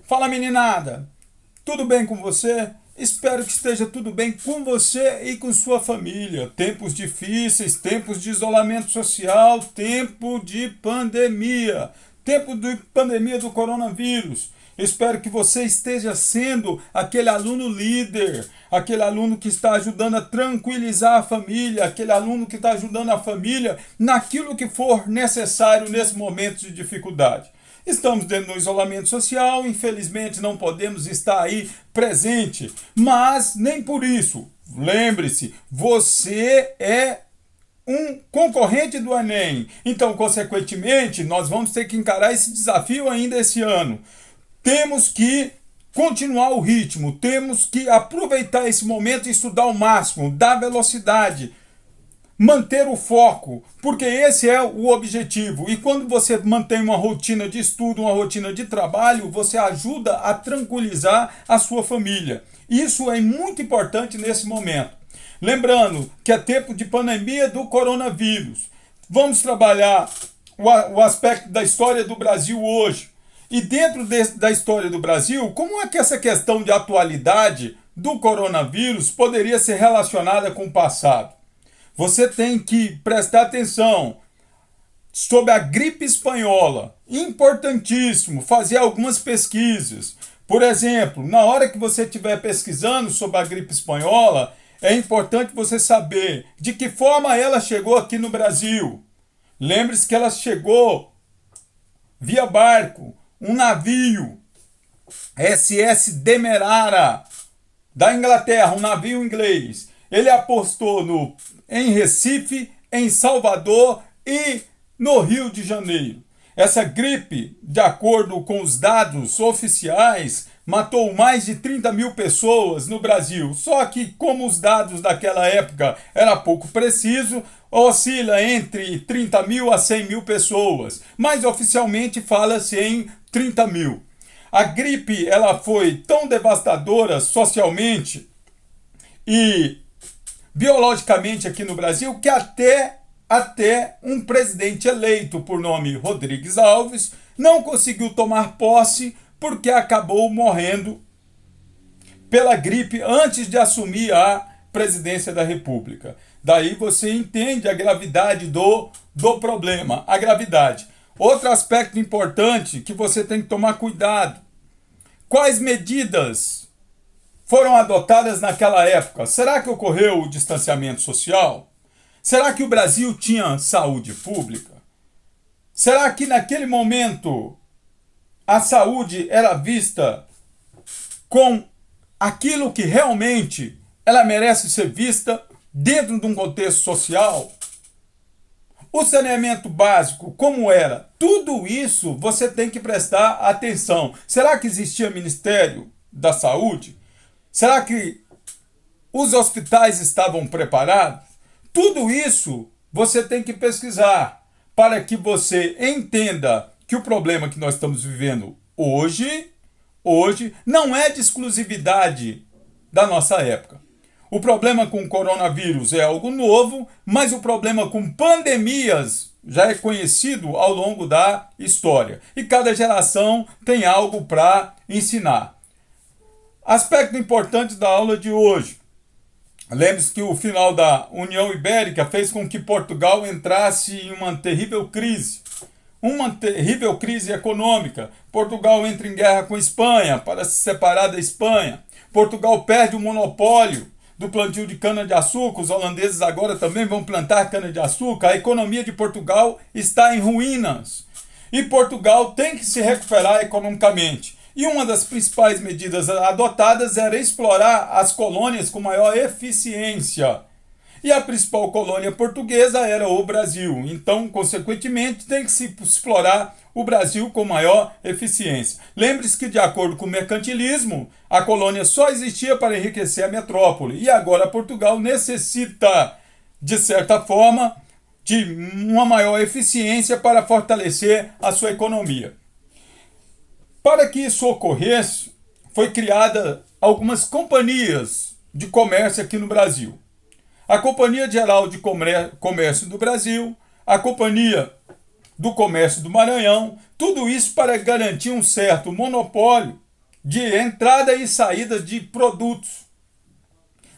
Fala meninada, tudo bem com você? Espero que esteja tudo bem com você e com sua família. Tempos difíceis, tempos de isolamento social, tempo de pandemia do coronavírus. Espero que você esteja sendo aquele aluno líder, aquele aluno que está ajudando a tranquilizar a família, aquele aluno que está ajudando a família naquilo que for necessário nesse momento de dificuldade. Estamos dentro do isolamento social, infelizmente não podemos estar aí presente, mas nem por isso. Lembre-se, você é um concorrente do Enem, então, consequentemente, nós vamos ter que encarar esse desafio ainda esse ano. Temos que continuar o ritmo, temos que aproveitar esse momento e estudar ao máximo, dar velocidade, manter o foco, porque esse é o objetivo. E quando você mantém uma rotina de estudo, uma rotina de trabalho, você ajuda a tranquilizar a sua família. Isso é muito importante nesse momento. Lembrando que é tempo de pandemia do coronavírus. Vamos trabalhar o aspecto da história do Brasil hoje. E dentro da história do Brasil, como é que essa questão de atualidade do coronavírus poderia ser relacionada com o passado? Você tem que prestar atenção sobre a gripe espanhola. Importantíssimo fazer algumas pesquisas. Por exemplo, na hora que você estiver pesquisando sobre a gripe espanhola, é importante você saber de que forma ela chegou aqui no Brasil. Lembre-se que ela chegou via barco, um navio SS Demerara da Inglaterra, um navio inglês. Ele apostou em Recife, em Salvador e no Rio de Janeiro. Essa gripe, de acordo com os dados oficiais, matou mais de 30 mil pessoas no Brasil. Só que, como os dados daquela época eram pouco precisos, oscila entre 30 mil a 100 mil pessoas. Mas oficialmente fala-se em 30 mil. A gripe ela foi tão devastadora socialmente e biologicamente aqui no Brasil que até um presidente eleito por nome Rodrigues Alves não conseguiu tomar posse porque acabou morrendo pela gripe antes de assumir a presidência da República. Daí você entende a gravidade do problema, a gravidade. Outro aspecto importante que você tem que tomar cuidado. Quais medidas foram adotadas naquela época? Será que ocorreu o distanciamento social? Será que o Brasil tinha saúde pública? Será que naquele momento a saúde era vista com aquilo que realmente ela merece ser vista dentro de um contexto social? O saneamento básico, como era? Tudo isso você tem que prestar atenção. Será que existia Ministério da Saúde? Será que os hospitais estavam preparados? Tudo isso você tem que pesquisar para que você entenda que o problema que nós estamos vivendo hoje não é de exclusividade da nossa época. O problema com o coronavírus é algo novo, mas o problema com pandemias já é conhecido ao longo da história. E cada geração tem algo para ensinar. Aspecto importante da aula de hoje. Lembre-se que o final da União Ibérica fez com que Portugal entrasse em uma terrível crise. Uma terrível crise econômica. Portugal entra em guerra com a Espanha para se separar da Espanha. Portugal perde o monopólio do plantio de cana-de-açúcar. Os holandeses agora também vão plantar cana-de-açúcar. A economia de Portugal está em ruínas. E Portugal tem que se recuperar economicamente. E uma das principais medidas adotadas era explorar as colônias com maior eficiência. E a principal colônia portuguesa era o Brasil. Então, consequentemente, tem que se explorar o Brasil com maior eficiência. Lembre-se que, de acordo com o mercantilismo, a colônia só existia para enriquecer a metrópole. E agora Portugal necessita, de certa forma, de uma maior eficiência para fortalecer a sua economia. Para que isso ocorresse, foi criada algumas companhias de comércio aqui no Brasil. A Companhia Geral de Comércio do Brasil, a Companhia do Comércio do Maranhão, tudo isso para garantir um certo monopólio de entrada e saída de produtos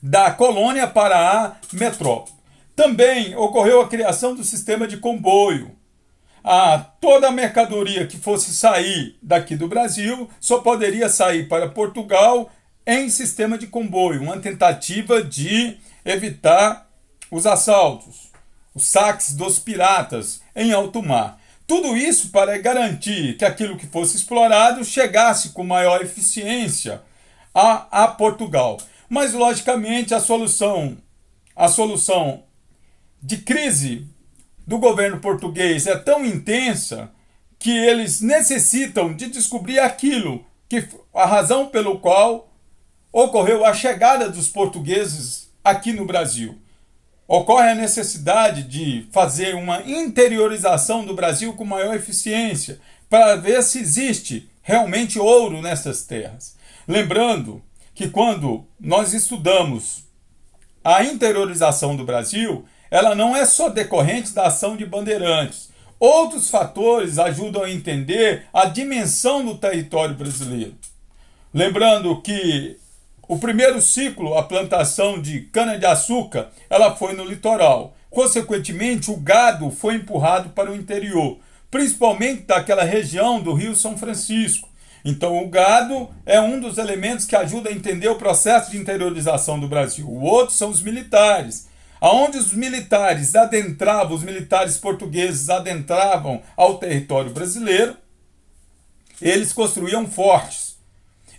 da colônia para a metrópole. Também ocorreu a criação do sistema de comboio. Toda a mercadoria que fosse sair daqui do Brasil só poderia sair para Portugal em sistema de comboio, uma tentativa de evitar os assaltos, os saques dos piratas em alto mar. Tudo isso para garantir que aquilo que fosse explorado chegasse com maior eficiência a Portugal. Mas, logicamente, a solução de crise do governo português é tão intensa que eles necessitam de descobrir a razão pelo qual ocorreu a chegada dos portugueses aqui no Brasil. Ocorre a necessidade de fazer uma interiorização do Brasil com maior eficiência para ver se existe realmente ouro nessas terras. Lembrando que quando nós estudamos a interiorização do Brasil, ela não é só decorrente da ação de Bandeirantes. Outros fatores ajudam a entender a dimensão do território brasileiro. Lembrando que o primeiro ciclo, a plantação de cana-de-açúcar, ela foi no litoral. Consequentemente, o gado foi empurrado para o interior, principalmente daquela região do Rio São Francisco. Então, o gado é um dos elementos que ajuda a entender o processo de interiorização do Brasil. O outro são os militares. Aonde os militares portugueses adentravam ao território brasileiro, eles construíam fortes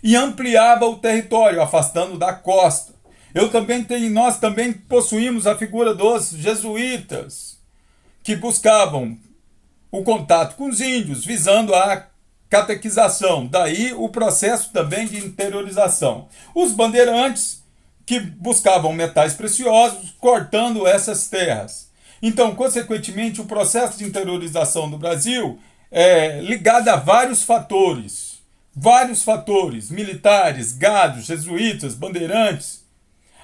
e ampliavam o território, afastando da costa. Nós também possuímos a figura dos jesuítas, que buscavam o contato com os índios, visando a catequização. Daí o processo também de interiorização. Os bandeirantes, que buscavam metais preciosos, cortando essas terras. Então, consequentemente, o processo de interiorização do Brasil é ligado a vários fatores, militares, gados, jesuítas, bandeirantes.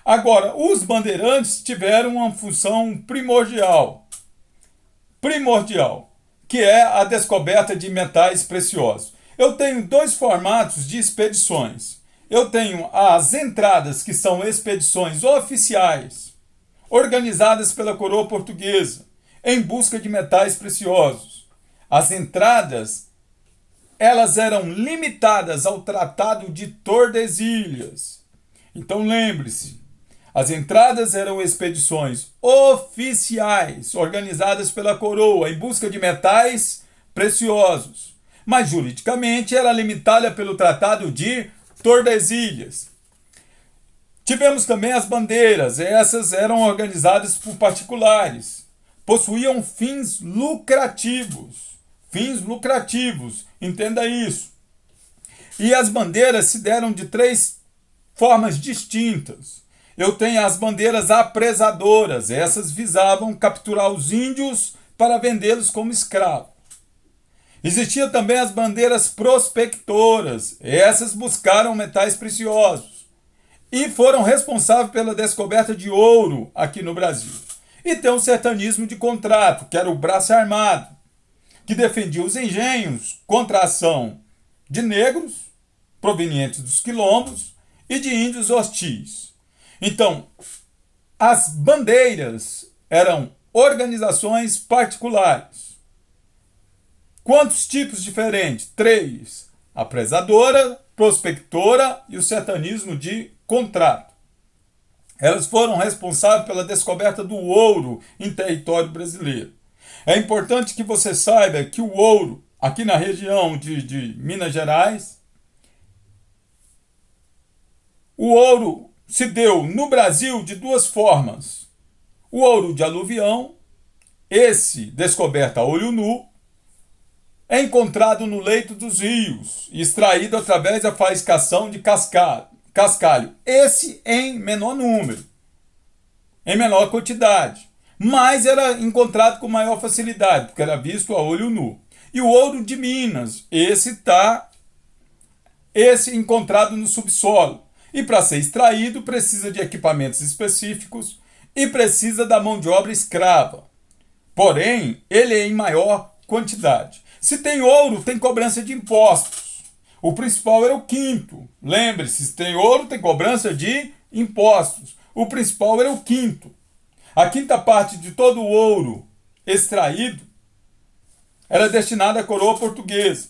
Agora, os bandeirantes tiveram uma função primordial, que é a descoberta de metais preciosos. Eu tenho dois formatos de expedições. Eu tenho as entradas, que são expedições oficiais, organizadas pela coroa portuguesa, em busca de metais preciosos. As entradas, elas eram limitadas ao Tratado de Tordesilhas. Então lembre-se, as entradas eram expedições oficiais, organizadas pela coroa, em busca de metais preciosos. Mas juridicamente era limitada pelo Tratado de Tordesilhas. Tivemos também as bandeiras. Essas eram organizadas por particulares. Possuíam fins lucrativos. Entenda isso. E as bandeiras se deram de três formas distintas. Eu tenho as bandeiras apresadoras. Essas visavam capturar os índios para vendê-los como escravos. Existiam também as bandeiras prospectoras. Essas buscaram metais preciosos e foram responsáveis pela descoberta de ouro aqui no Brasil. E tem o sertanismo de contrato, que era o braço armado, que defendia os engenhos contra a ação de negros, provenientes dos quilombos, e de índios hostis. Então, as bandeiras eram organizações particulares. Quantos tipos diferentes? 3. Apresadora, prospectora e o sertanismo de contrato. Elas foram responsáveis pela descoberta do ouro em território brasileiro. É importante que você saiba que o ouro, aqui na região de Minas Gerais, o ouro se deu no Brasil de duas formas. O ouro de aluvião, esse descoberto a olho nu, é encontrado no leito dos rios, extraído através da faiscação de cascalho. Esse em menor número, em menor quantidade, mas era encontrado com maior facilidade, porque era visto a olho nu. E o ouro de Minas, esse encontrado no subsolo. E para ser extraído precisa de equipamentos específicos e precisa da mão de obra escrava. Porém, ele é em maior quantidade. Se tem ouro, tem cobrança de impostos. O principal era o quinto. Lembre-se, se tem ouro, tem cobrança de impostos. O principal era o quinto. A quinta parte de todo o ouro extraído era destinada à coroa portuguesa.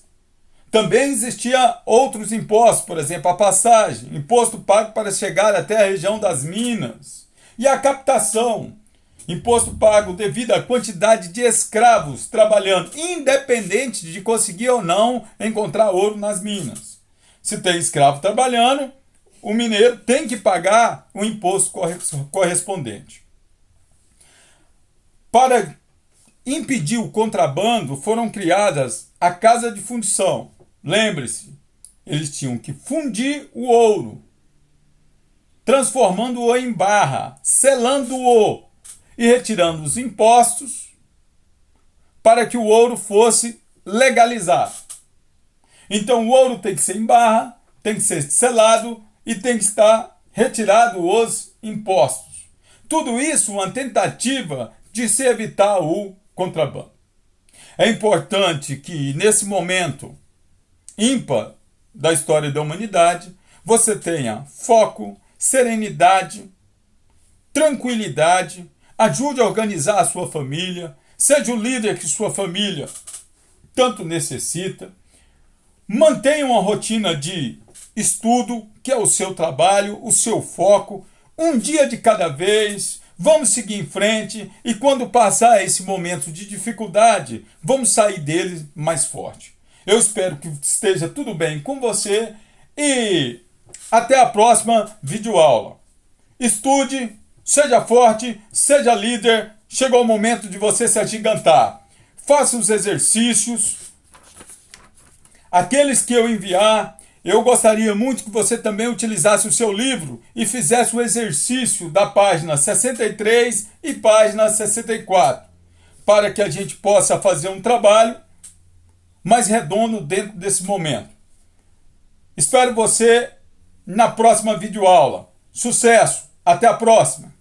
Também existia outros impostos, por exemplo, a passagem, imposto pago para chegar até a região das minas. E a captação, imposto pago devido à quantidade de escravos trabalhando, independente de conseguir ou não encontrar ouro nas minas. Se tem escravo trabalhando, o mineiro tem que pagar o imposto correspondente. Para impedir o contrabando, foram criadas a casa de fundição. Lembre-se, eles tinham que fundir o ouro, transformando-o em barra, selando-o e retirando os impostos para que o ouro fosse legalizado. Então o ouro tem que ser em barra, tem que ser selado e tem que estar retirado os impostos. Tudo isso uma tentativa de se evitar o contrabando. É importante que nesse momento ímpar da história da humanidade você tenha foco, serenidade, tranquilidade, ajude a organizar a sua família, seja o líder que sua família tanto necessita, mantenha uma rotina de estudo, que é o seu trabalho, o seu foco, um dia de cada vez, vamos seguir em frente e quando passar esse momento de dificuldade, vamos sair dele mais forte. Eu espero que esteja tudo bem com você e até a próxima videoaula. Estude, seja forte, seja líder, chegou o momento de você se agigantar. Faça os exercícios. Aqueles que eu enviar, eu gostaria muito que você também utilizasse o seu livro e fizesse o exercício da página 63 e página 64, para que a gente possa fazer um trabalho mais redondo dentro desse momento. Espero você na próxima videoaula. Sucesso! Até a próxima!